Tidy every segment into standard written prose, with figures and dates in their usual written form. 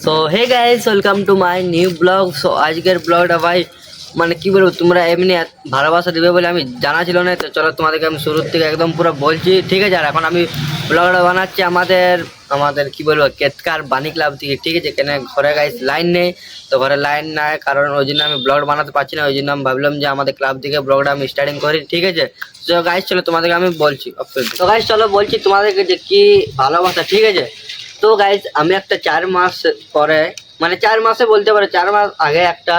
So hey guys, welcome to my new blog. So আজকের ব্লগটা ভাই মানে কি বলবো, তোমরা এমনি ভালোবাসা দিবে বলে আমি জানা ছিল না। তো চলো তোমাদেরকে আমি শুরুর থেকে একদম পুরো বলছি, ঠিক আছে? আর এখন আমি ব্লগটা বানাচ্ছি আমাদের আমাদের কি বলবো কেতকার বাণী ক্লাব থেকে, ঠিক আছে? কেন ঘরে গাইস লাইন নেই, তো ঘরে লাইন নাই কারণ ওই জন্য আমি ব্লগ বানাতে পারছি না। ওই জন্য আমি ভাবলাম যে আমাদের ক্লাব থেকে ব্লগটা আমি স্টার্টিং করি, ঠিক আছে? তো গাইস চলো তোমাদেরকে আমি বলছি। তো গাইস চলো বলছি তোমাদেরকে যে কি ভালোবাসা, ঠিক আছে? তো গাইজ আমি একটা 4 মাস পরে, মানে 4 মাসে বলতে পারো, 4 মাস আগে একটা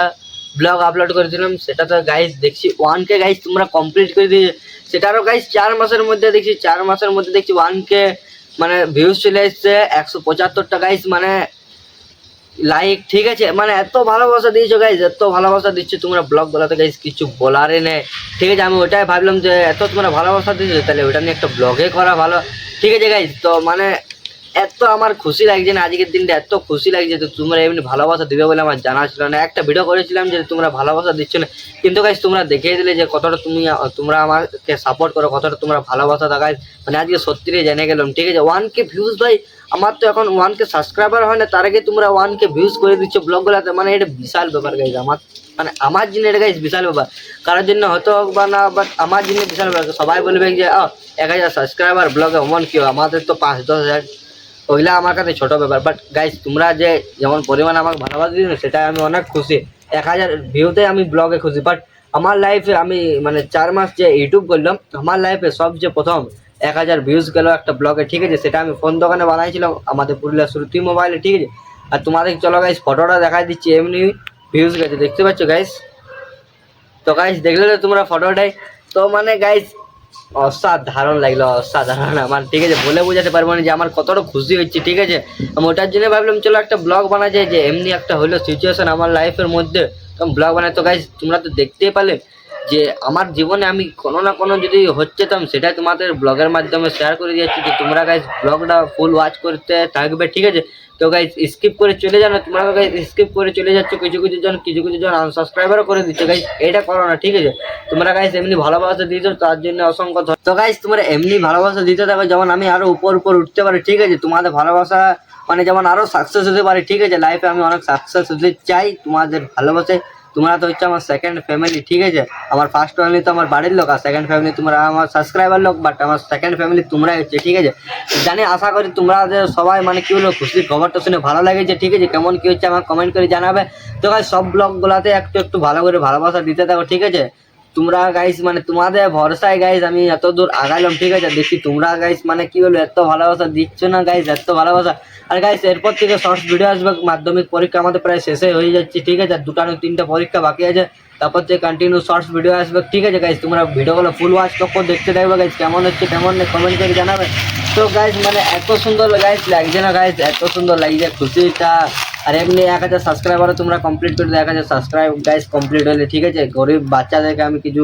ব্লগ আপলোড করেছিলাম। সেটা তো গাইজ দেখছি 1K গাইজ তোমরা কমপ্লিট করে দিয়েছে। সেটারও গাইজ 4 মাসের মধ্যে দেখছি, 4 মাসের মধ্যে দেখছি 1K মানে ভিউজ চলে এসছে 175টা গাইজ, মানে লাইক, ঠিক আছে? মানে এত ভালোবাসা দিয়েছো গাইজ, এত ভালোবাসা দিচ্ছ তোমরা ব্লগ বলাতে গাইজ কিছু বলারই নেই, ঠিক আছে? আমি ওটাই ভাবলাম যে এত তোমরা ভালোবাসা দিয়েছো, তাহলে ওটা নিয়ে একটা ব্লগে করা ভালো, ঠিক আছে গাইজ? তো মানে এত আমার খুশি লাগছে না আজকের দিনটা, এত খুশি লাগছে। তো তোমরা এমনি ভালোবাসা দিবে বলে আমার জানা ছিল না। একটা ভিডিও করেছিলাম যে তোমরা ভালোবাসা দিচ্ছ না, কিন্তু গাইজ তোমরা দেখিয়ে দিলে যে কতটা তোমরা আমাকে সাপোর্ট করো, কতটা তোমরা ভালোবাসা দাও গাইজ। মানে আজকে সত্যি জেনে গেলাম, ঠিক আছে? 1K ভিউজ ভাই, আমার তো এখন 1K সাবস্ক্রাইবার হয় না, তার আগে তোমরা 1K ভিউজ করে দিচ্ছ ব্লগগুলোতে। মানে এটা বিশাল ব্যাপার গাইজ, আমার জন্য এটা গাইজ বিশাল ব্যাপার। কারোর জন্য হয়তো হোক বা না, বাট আমার জন্য বিশাল ব্যাপার। সবাই বলবে যে 1000 সাবস্ক্রাইবার ব্লগে অমন কেউ, আমাদের তো 5-10 হাজার, ওইগুলা আমার কাছে ছোট ব্যাপার। বাট গাইজ তোমরা যে যেমন পরিমাণ আমাকে ভালোবাসা দিয়েছো সেটাই আমি অনেক খুশি। 1000 ভিউতে আমি ব্লগে খুশি। বাট আমার লাইফে আমি মানে 4 মাস যে ইউটিউব করলাম, আমার লাইফে সবচেয়ে প্রথম 1000 ভিউজ গেল একটা ব্লগে, ঠিক আছে? সেটা আমি ফোন দোকানে বানাইছিলাম আমাদের পুরুলিয়া শ্রুতি মোবাইলে, ঠিক আছে? আর তোমাদের চলো গাইজ ফটোটা দেখাই দিচ্ছি, এমনি ভিউজ গেছে, দেখতে পাচ্ছ গাইজ? তো গাইজ দেখলে তো তোমরা ফটোটাই, তো মানে গাইজ অসাধারণ লাগলো, অসাধারণ আমার, ঠিক আছে? বলে বোঝাতে পারবো না যে আমার কতটা খুশি হচ্ছে, ঠিক আছে? আমি ওটার জন্য ভাবলাম চলো একটা ব্লগ বানা যায়, যে এমনি একটা হলো সিচুয়েশন আমার লাইফের মধ্যে, তো ব্লগ বানাই। তো গাইজ তোমরা তো দেখতেই পালে যে আমার জীবনে আমি কোনো না কোনো যদি হচ্ছে তো আমি সেটাই তোমাদের ব্লগের মাধ্যমে শেয়ার করে দিয়েছি, যে তোমরা গাইজ ব্লগটা ফুল ওয়াচ করতে থাকবে, ঠিক আছে? তো গাইজ স্কিপ করে চলে যাও না, তোমরা গাইজ স্কিপ করে চলে যাচ্ছ, কিছু জন আনসাবস্ক্রাইবারও করে দিচ্ছ গাইজ, এটা করো না, ঠিক আছে? তোমরা গাইজ এমনি ভালোবাসা দিয়েছো তার জন্য অসংখ্য তো গাইজ তোমরা এমনি ভালোবাসা দিতে থাকো, যেমন আমি আরো উপর উপর উঠতে পারি, ঠিক আছে? তোমাদের ভালোবাসা মানে যেমন আরো সাকসেস হতে পারে, ঠিক আছে? লাইফে আমি অনেক সাকসেস হতে চাই তোমাদের ভালোবাসে। তোমরা তো হচ্ছে আমার সেকেন্ড ফ্যামিলি, ঠিক আছে? আমার ফার্স্ট ফ্যামিলি তো আমার বাড়ির লোক, আর সেকেন্ড ফ্যামিলি তোমরা আমার সাবস্ক্রাইবার লোক, বাট আমার সেকেন্ড ফ্যামিলি তোমরাই হচ্ছে, ঠিক আছে? জানি আশা করি তোমরা সবাই মানে কি হলো খুশির খবরটা শুনে ভালো লেগেছে, ঠিক আছে? কেমন কি হচ্ছে আমার কমেন্ট করে জানাবে। তো গাইজ সব ব্লগগুলোতে একটু একটু ভালো করে ভালোবাসা দিতে থাকো, ঠিক আছে? তোমরা গাইস মানে তোমাদের ভরসায় গাইস আমি এত দূর আগাইলাম, ঠিক আছে? দেখি তোমরা গাইস মানে কি হলো এত ভালোবাসা দিচ্ছ না গাইস, এত ভালোবাসা। আর গাইস এরপর থেকে শর্টস ভিডিও আসবে, মাধ্যমিক পরীক্ষা আমাদের প্রায় শেষে হয়ে যাচ্ছে, ঠিক আছে? আর 2টা-3টা পরীক্ষা বাকি আছে, তারপর থেকে কন্টিনিউ শর্টস ভিডিও আসবে, ঠিক আছে গাইস? তোমরা ভিডিওগুলো ফুল ওয়াচ তখন দেখতে থাকবে গাইস, কেমন হচ্ছে কেমন নেই কমেন্ট করে জানাবে। তো গাইস মানে এত সুন্দর গাইস লাগছে না গাইস, এত সুন্দর লাগছে খুশিটা। আর এমনি 1000 সাবস্ক্রাইবারও তোমরা কমপ্লিট করে দাও, 1000 সাবস্ক্রাইব গাইস কমপ্লিট হলে, ঠিক আছে? গরিব বাচ্চাদেরকে আমি কিছু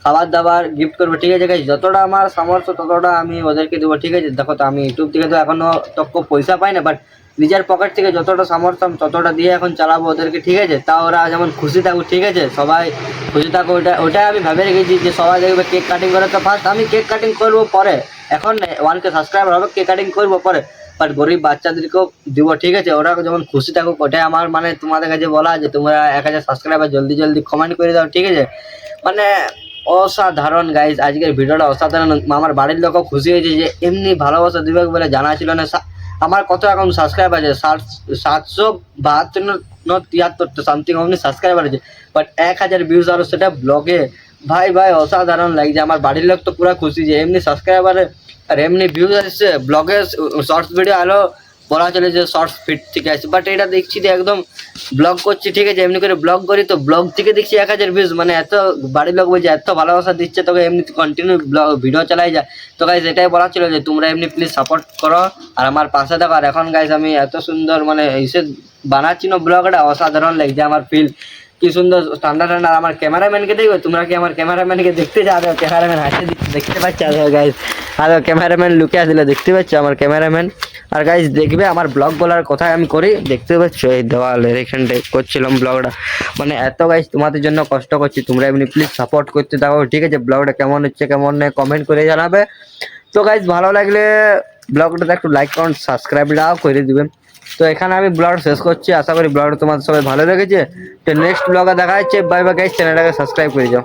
খাবার দাবার গিফট করবো, ঠিক আছে গাইস? যতটা আমার সামর্থ্য ততটা আমি ওদেরকে দেবো, ঠিক আছে? দেখো তো আমি ইউটিউব থেকে তো এখনো তক্ক পয়সা পাই না, বাট নিজের পকেট থেকে যতটা সামর্থ্য আমি ততটা দিয়ে এখন চালাবো ওদেরকে, ঠিক আছে? তা ওরা যেমন খুশি থাকুক, ঠিক আছে? সবাই খুশি থাকো, ওটাই আমি ভেবে রেখেছি যে সবাই দেখবে কেক কাটিং করে। তো ফার্স্ট আমি কেক কাটিং করবো, পরে এখন 1K সাবস্ক্রাইবার হবে কেক কাটিং করবো পরে, বাট গরিব বাচ্চাদেরকেও দিব, ঠিক আছে? ওরা যেমন খুশি থাকুক, ওটাই আমার মানে তোমাদের কাছে বলা যে তোমরা 1000 সাবস্ক্রাইবার জলদি জলদি কমেন্ট করে দাও, ঠিক আছে? মানে অসাধারণ গাইজ আজকের ভিডিওটা অসাধারণ। আমার বাড়ির লোকও খুশি হয়েছে যে এমনি ভালোবাসা দিবে বলে জানা ছিল না। আমার কত এখন সাবস্ক্রাইবার আছে 772 সামথিং অমনি সাবস্ক্রাইবার আছে, বাট 1000 ভিউজ আরো সেটা ব্লগে। ভাই ভাই অসাধারণ লাগছে, আমার বাড়ির লোক তো পুরো খুশি যে এমনি সাবস্ক্রাইবার আর এমনি ভিউজ আসছে ব্লগে। শর্টস ভিডিও আলো বলা চলে যে শর্টস ফিট থেকে আসছে, বাট এটা দেখছি যে একদম ব্লগ করছি, ঠিক আছে? এমনি করে ব্লগ করি, তো ব্লগ থেকে দেখছি 1000 ভিউজ, মানে এত বাড়ির লোক বলছে এত ভালোবাসা দিচ্ছে তোকে, এমনি কন্টিনিউ ব্লগ ভিডিও চালাই যায়। তো গাইজ এটাই বলা ছিল যে তোমরা এমনি প্লিজ সাপোর্ট করো আর আমার পাশে থাকো। আর এখন গাইজ আমি এত সুন্দর মানে এসে বানাচ্ছি না ব্লগটা, অসাধারণ লাগছে আমার ফিল, কি সুন্দর ঠান্ডা ঠান্ডা। আমার ক্যামেরাম্যানকে দেখবে, তোমরা কি আমার ক্যামেরাম্যানকে দেখতে যাবে? ক্যামেরাম্যান হাসে দিচ্ছে, দেখতে পাচ্ছ গাইজ? আর ক্যামেরাম্যান লুকে আসলে দেখতে পাচ্ছ আমার ক্যামেরাম্যান। আর গাইজ দেখবে আমার ব্লগ বলার কথাই আমি করি, দেখতে পাচ্ছ এই দেওয়ালের এখানটায় করছিলাম ব্লগটা। মানে এত গাইজ তোমাদের জন্য কষ্ট করছি, তোমরা এমনি প্লিজ সাপোর্ট করতে থাকো, ঠিক আছে? ব্লগটা কেমন হচ্ছে কেমন নেই কমেন্ট করে জানাবে। তো গাইজ ভালো লাগলে ব্লগটাতে একটু লাইক করুন, সাবস্ক্রাইবটাও করে দিবেন। তো এখানে আমি ব্লগ শেষ করছি, আশা করি ব্লগটা তোমাদের সবাই ভালো লেগেছে। তো নেক্সট ব্লগে দেখা যাচ্ছে, বাই বাই গাইস, চ্যানেলটাকে সাবস্ক্রাইব করে যাও।